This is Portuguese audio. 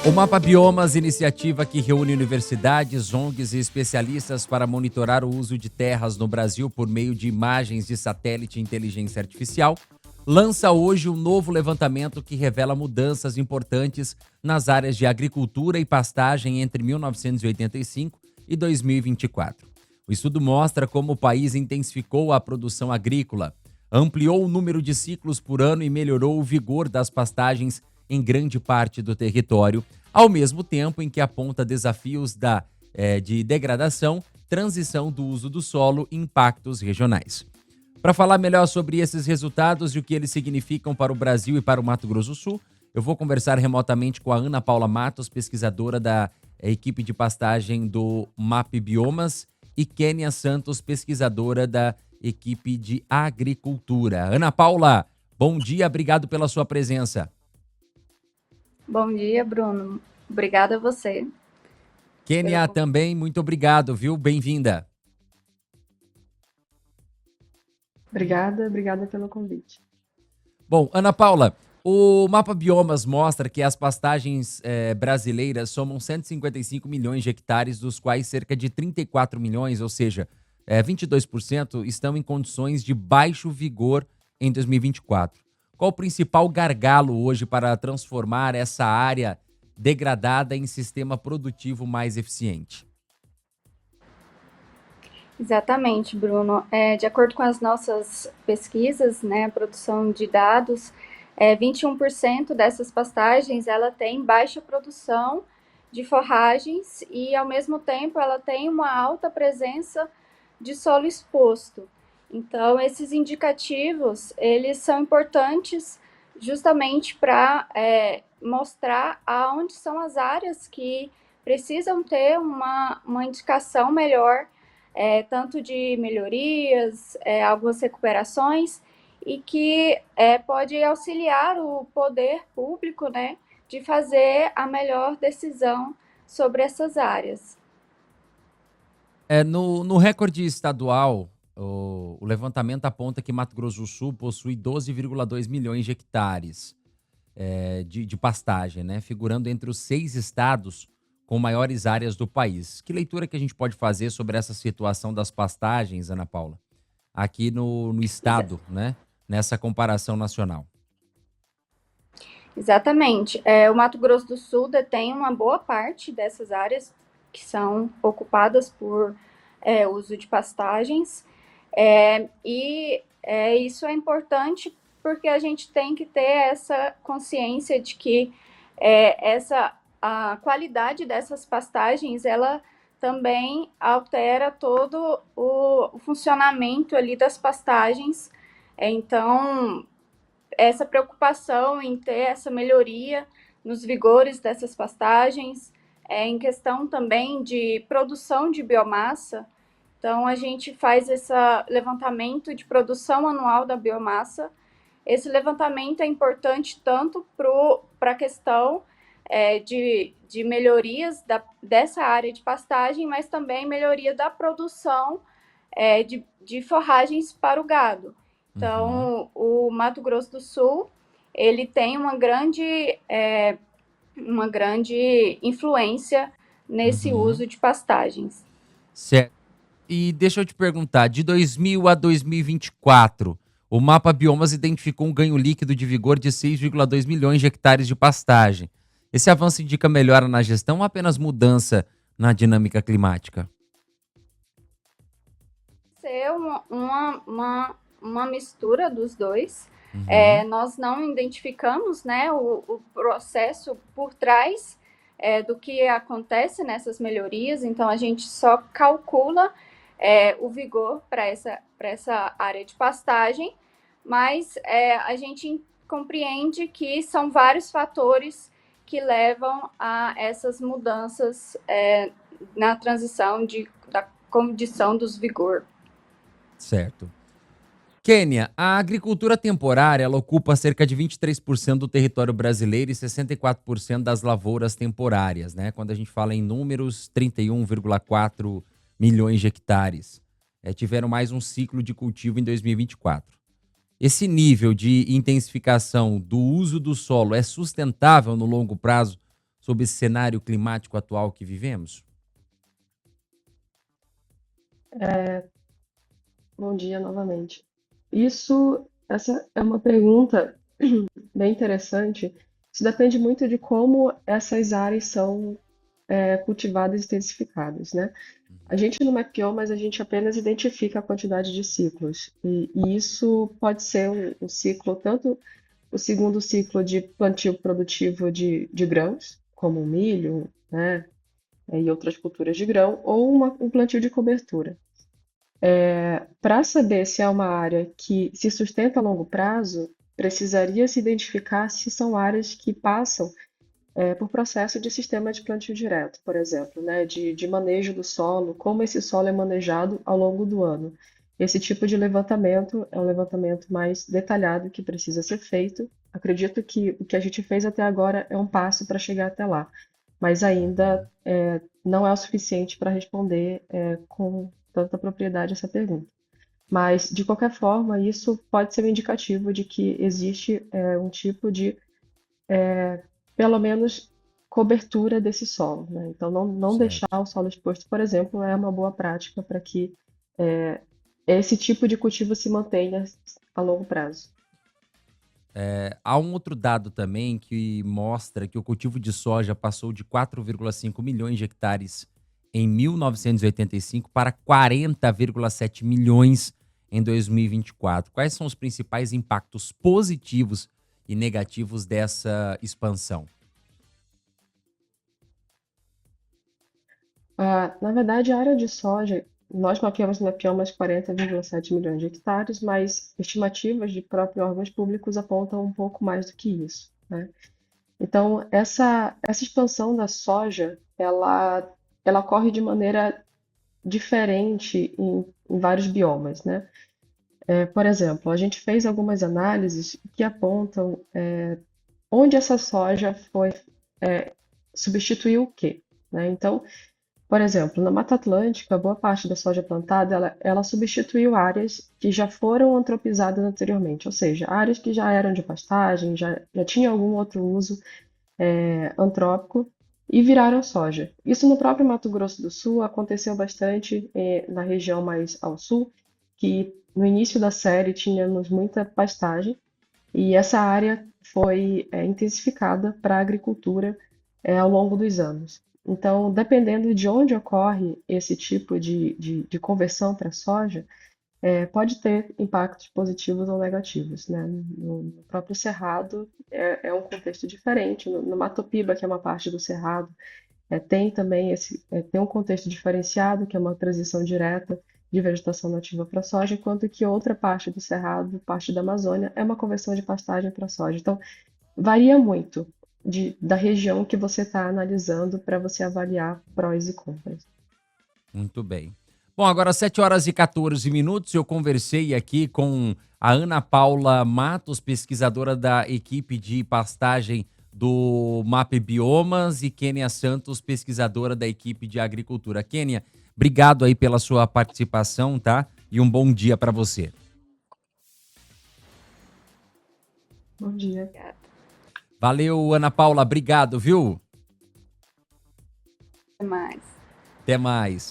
O Mapa Biomas, iniciativa que reúne universidades, ONGs e especialistas para monitorar o uso de terras no Brasil por meio de imagens de satélite e inteligência artificial, lança hoje um novo levantamento que revela mudanças importantes nas áreas de agricultura e pastagem entre 1985 e 2024. O estudo mostra como o país intensificou a produção agrícola, ampliou o número de ciclos por ano e melhorou o vigor das pastagens em grande parte do território, ao mesmo tempo em que aponta desafios de degradação, transição do uso do solo e impactos regionais. Para falar melhor sobre esses resultados e o que eles significam para o Brasil e para o Mato Grosso do Sul, eu vou conversar remotamente com a Ana Paula Matos, pesquisadora da equipe de pastagem do MAP Biomas, e Kênia Santos, pesquisadora da equipe de agricultura. Ana Paula, bom dia, obrigado pela sua presença. Bom dia, Bruno. Obrigada a você. Kênia também, muito obrigado, viu? Bem-vinda. Obrigada pelo convite. Bom, Ana Paula, o Mapa Biomas mostra que as pastagens brasileiras somam 155 milhões de hectares, dos quais cerca de 34 milhões, ou seja, 22%, estão em condições de baixo vigor em 2024. Qual o principal gargalo hoje para transformar essa área degradada em sistema produtivo mais eficiente? Exatamente, Bruno. De acordo com as nossas pesquisas, né, a produção de dados, 21% dessas pastagens ela tem baixa produção de forragens e, ao mesmo tempo, ela tem uma alta presença de solo exposto. Então, esses indicativos, eles são importantes justamente para mostrar aonde são as áreas que precisam ter uma indicação melhor, tanto de melhorias, algumas recuperações, e que pode auxiliar o poder público, né, de fazer a melhor decisão sobre essas áreas. No recorde estadual, o levantamento aponta que Mato Grosso do Sul possui 12,2 milhões de hectares de pastagem, né? Figurando entre os 6 estados com maiores áreas do país. Que leitura que a gente pode fazer sobre essa situação das pastagens, Ana Paula, aqui no estado, né? Nessa comparação nacional? Exatamente. O Mato Grosso do Sul detém uma boa parte dessas áreas que são ocupadas por uso de pastagens, e isso é importante porque a gente tem que ter essa consciência de que a qualidade dessas pastagens, ela também altera todo o funcionamento ali das pastagens. Então, essa preocupação em ter essa melhoria nos vigores dessas pastagens, em questão também de produção de biomassa. Então, a gente faz esse levantamento de produção anual da biomassa. Esse levantamento é importante tanto para a questão de melhorias dessa área de pastagem, mas também melhoria da produção de forragens para o gado. Então, o Mato Grosso do Sul, ele tem uma grande influência nesse uso de pastagens. Certo. E deixa eu te perguntar, de 2000 a 2024, o Mapa Biomas identificou um ganho líquido de vigor de 6,2 milhões de hectares de pastagem. Esse avanço indica melhora na gestão ou apenas mudança na dinâmica climática? Ser uma mistura dos dois. Nós não identificamos, né, o processo por trás do que acontece nessas melhorias, então a gente só calcula o vigor para essa área de pastagem, mas a gente compreende que são vários fatores que levam a essas mudanças na transição da condição dos vigor. Certo. Kênia, a agricultura temporária ela ocupa cerca de 23% do território brasileiro e 64% das lavouras temporárias, né? Quando a gente fala em números, 31,4 milhões de hectares. Tiveram mais um ciclo de cultivo em 2024. Esse nível de intensificação do uso do solo é sustentável no longo prazo, sobre esse cenário climático atual que vivemos? Bom dia novamente. Essa é uma pergunta bem interessante. Isso depende muito de como essas áreas são cultivadas e intensificadas, né? A gente não mapeou, mas a gente apenas identifica a quantidade de ciclos. E isso pode ser um ciclo, tanto o segundo ciclo de plantio produtivo de grãos, como o milho, né, e outras culturas de grão, ou um plantio de cobertura. Para saber se é uma área que se sustenta a longo prazo, precisaria se identificar se são áreas que passam por processo de sistema de plantio direto, por exemplo, né, de manejo do solo, como esse solo é manejado ao longo do ano. Esse tipo de levantamento é um levantamento mais detalhado que precisa ser feito. Acredito que o que a gente fez até agora é um passo para chegar até lá, mas ainda não é o suficiente para responder com tanta propriedade essa pergunta. Mas, de qualquer forma, isso pode ser um indicativo de que existe um tipo de pelo menos cobertura desse solo, né? Então, não deixar Certo. o solo exposto, por exemplo, é uma boa prática para que esse tipo de cultivo se mantenha a longo prazo. Há um outro dado também que mostra que o cultivo de soja passou de 4,5 milhões de hectares em 1985 para 40,7 milhões em 2024. Quais são os principais impactos positivos e negativos dessa expansão? Na verdade, a área de soja, nós mapeamos 40,7 milhões de hectares, mas estimativas de próprios órgãos públicos apontam um pouco mais do que isso, né? Então, essa expansão da soja, ela ocorre de maneira diferente em vários biomas, né? Por exemplo, a gente fez algumas análises que apontam onde essa soja foi substituir o quê, né? Então, por exemplo, na Mata Atlântica, boa parte da soja plantada, ela substituiu áreas que já foram antropizadas anteriormente, ou seja, áreas que já eram de pastagem, já tinham algum outro uso antrópico e viraram soja. Isso no próprio Mato Grosso do Sul aconteceu bastante na região mais ao sul, que no início da série tínhamos muita pastagem e essa área foi intensificada para a agricultura ao longo dos anos. Então, dependendo de onde ocorre esse tipo de conversão para soja, pode ter impactos positivos ou negativos, né? No próprio Cerrado é um contexto diferente. No Mato Piba, que é uma parte do Cerrado, tem também tem um contexto diferenciado, que é uma transição direta de vegetação nativa para soja, enquanto que outra parte do Cerrado, parte da Amazônia, é uma conversão de pastagem para soja. Então, varia muito da região que você está analisando para você avaliar prós e contras. Muito bem. Bom, agora 7 horas e 14 minutos, eu conversei aqui com a Ana Paula Matos, pesquisadora da equipe de pastagem do MAP Biomas, e Kênia Santos, pesquisadora da equipe de agricultura. Kênia, obrigado aí pela sua participação, tá? E um bom dia para você. Bom dia. Obrigada. Valeu, Ana Paula, obrigado, viu? Até mais. Até mais.